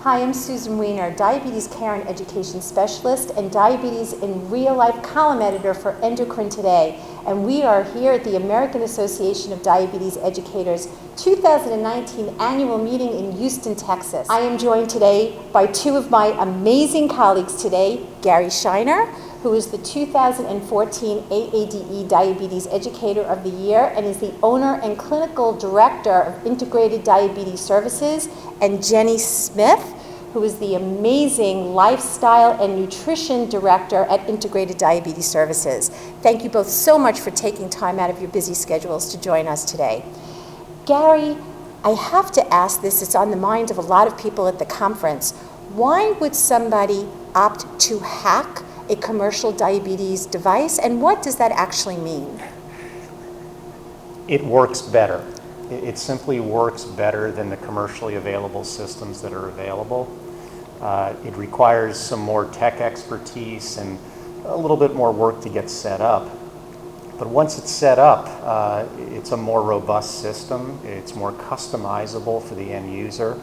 Hi, I'm Susan Weiner, Diabetes Care and Education Specialist and Diabetes in Real Life column editor for Endocrine Today. And we are here at the American Association of Diabetes Educators 2019 annual meeting in Houston, Texas. I am joined today by two of my amazing colleagues today, Gary Scheiner, who is the 2014 AADE Diabetes Educator of the Year and is the owner and clinical director of Integrated Diabetes Services, and Jenny Smith, who is the amazing lifestyle and nutrition director at Integrated Diabetes Services. Thank you both so much for taking time out of your busy schedules to join us today. Gary, I have to ask this, it's on the mind of a lot of people at the conference. Why would somebody opt to hack a commercial diabetes device, and what does that actually mean? It works better. It simply works better than the commercially available systems that are available. It requires some more tech expertise and a little bit more work to get set up. But once it's set up, it's a more robust system. It's more customizable for the end user.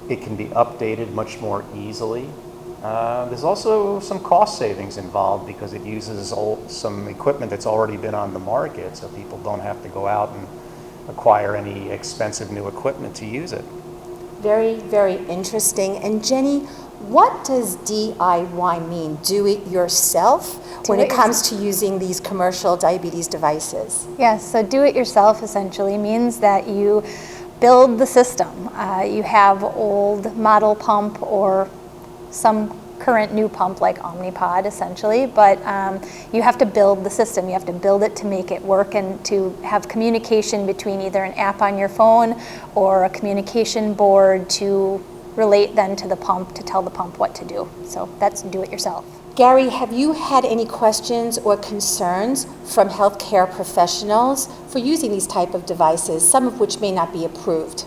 It can be updated much more easily. There's also some cost savings involved because it uses some equipment that's already been on the market, so people don't have to go out and acquire any expensive new equipment to use it. Very, very interesting. And Jenny, what does DIY mean? Do it yourself when it comes to using these commercial diabetes devices? Yes, so do it yourself essentially means that you build the system. You have old model pump or some current new pump like Omnipod essentially, but you have to build the system. You have to build it to make it work and to have communication between either an app on your phone or a communication board to relate then to the pump to tell the pump what to do. So that's do it yourself. Gary, have you had any questions or concerns from healthcare professionals for using these type of devices, some of which may not be approved?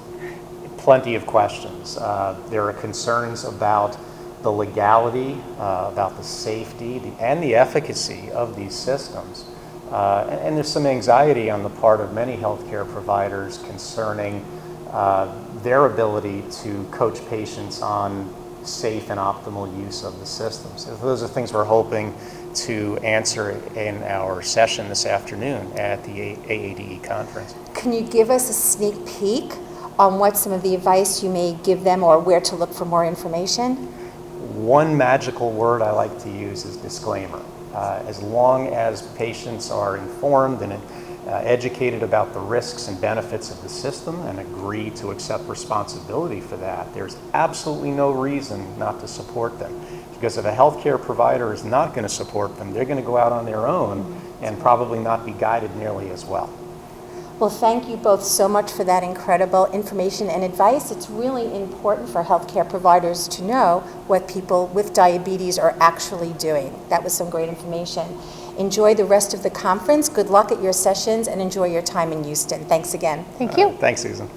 Plenty of questions. There are concerns about the legality, about the safety and the efficacy of these systems. And there's some anxiety on the part of many healthcare providers concerning their ability to coach patients on safe and optimal use of the systems. So those are things we're hoping to answer in our session this afternoon at the AADE conference. Can you give us a sneak peek on what some of the advice you may give them or where to look for more information? One magical word I like to use is disclaimer. As long as patients are informed and educated about the risks and benefits of the system and agree to accept responsibility for that, there's absolutely no reason not to support them. Because if a healthcare provider is not going to support them, they're going to go out on their own and probably not be guided nearly as well. Well, thank you both so much for that incredible information and advice. It's really important for healthcare providers to know what people with diabetes are actually doing. That was some great information. Enjoy the rest of the conference. Good luck at your sessions and enjoy your time in Houston. Thanks again. Thank you. Thanks, Susan.